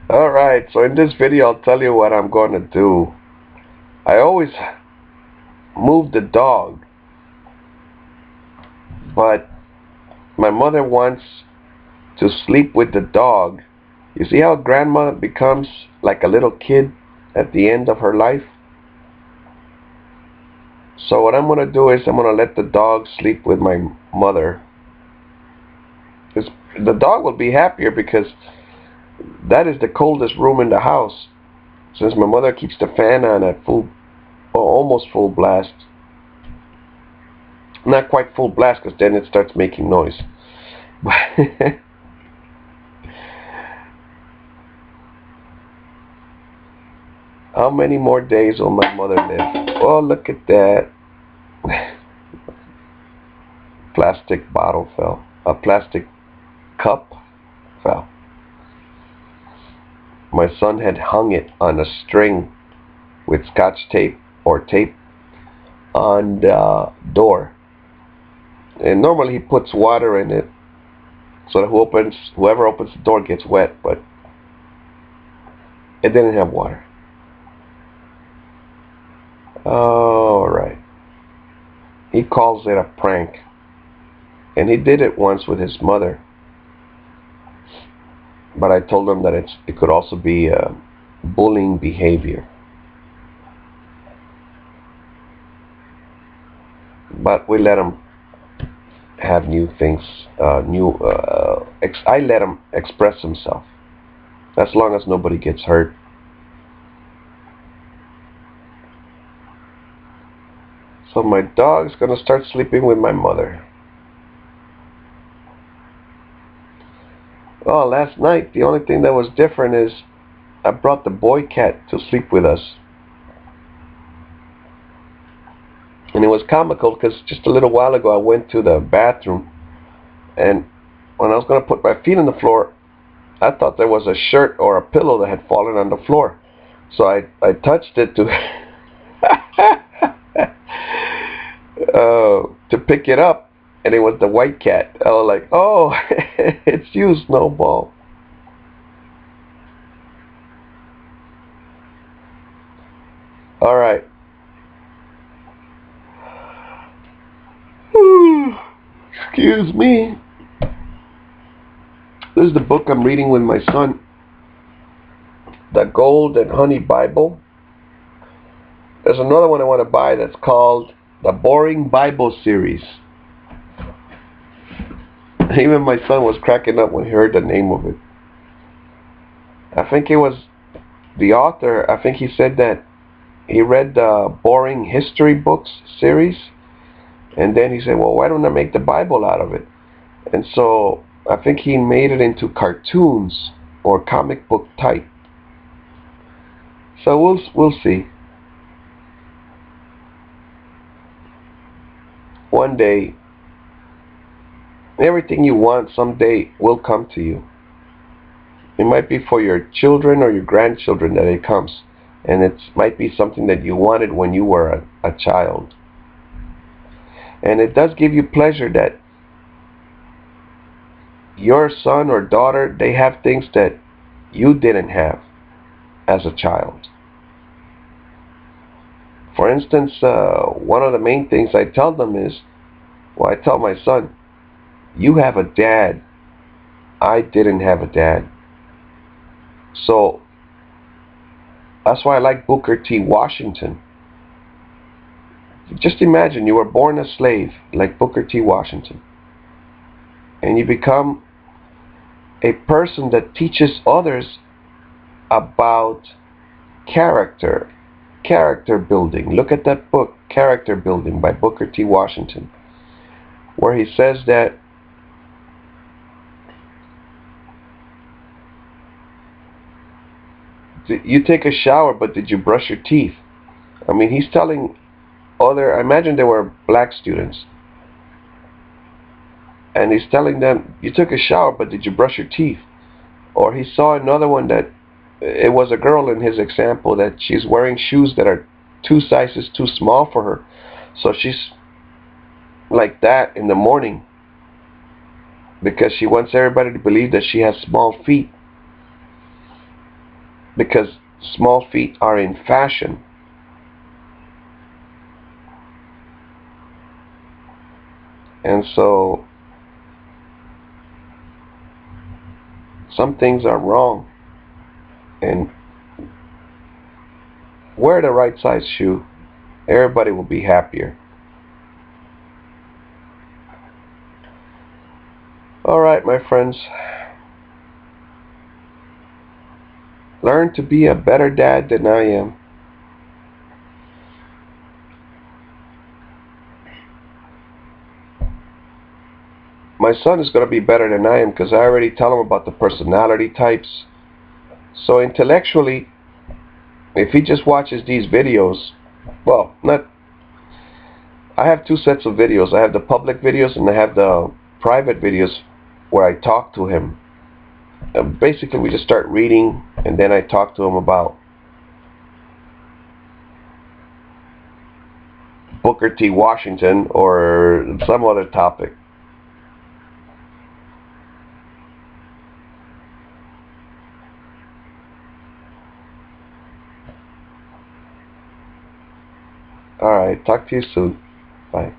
Alright, so in this video I'll tell you what I'm going to do. I always move the dog, but my mother wants to sleep with the dog. You see how grandma becomes like a little kid at the end of her life? So what I'm going to do is I'm going to let the dog sleep with my mother. The dog will be happier because that is the coldest room in the house, since my mother keeps the fan on at full, or almost full blast. Not quite full blast, because then it starts making noise. How many more days will my mother live? Oh, look at that. Plastic bottle fell. A plastic cup fell. My son had hung it on a string with scotch tape or tape on the door. And normally he puts water in it so that whoever opens the door gets wet, but it didn't have water. Alright. He calls it a prank. And he did it once with his mother. But I told him that it could also be bullying behavior. But we let him have new things, I let him express himself, as long as nobody gets hurt. So my dog's gonna start sleeping with my mother. Oh, last night the only thing that was different is I brought the boy cat to sleep with us. And it was comical because just a little while ago I went to the bathroom, and when I was going to put my feet on the floor, I thought there was a shirt or a pillow that had fallen on the floor. So I touched it to pick it up, and it was the white cat. I was like, oh, it's you, Snowball. Alright. Excuse me. This is the book I'm reading with my son. The Gold and Honey Bible. There's another one I want to buy that's called The Boring Bible Series. Even my son was cracking up when he heard the name of it. I think it was the author, I think he said that he read the Boring History Books series, and then he said, well, why don't I make the Bible out of it? And so I think he made it into cartoons or comic book type. So we'll see. One day, everything you want someday will come to you. It might be for your children or your grandchildren that it comes. And it might be something that you wanted when you were a child. And it does give you pleasure that your son or daughter, they have things that you didn't have as a child. For instance, one of the main things I tell them is, well, I tell my son, you have a dad. I didn't have a dad. So that's why I like Booker T. Washington. Just imagine you were born a slave like Booker T. Washington, and you become a person that teaches others about character building. Look at that book, Character Building by Booker T. Washington, where he says that you take a shower, but did you brush your teeth? I mean, he's telling I imagine they were black students, and he's telling them, you took a shower, but did you brush your teeth? Or he saw another one that it was a girl in his example that she's wearing shoes that are 2 sizes too small for her, so she's like that in the morning because she wants everybody to believe that she has small feet. because small feet are in fashion. And so some things are wrong. And wear the right size shoe. Everybody will be happier. Alright, my friends. Learn to be a better dad than I am. My son is going to be better than I am because I already tell him about the personality types. So intellectually, if he just watches these videos, well, not, I have two sets of videos. I have the public videos and I have the private videos where I talk to him. Basically, we just start reading and then I talk to him about Booker T. Washington or some other topic. Alright, talk to you soon. Bye.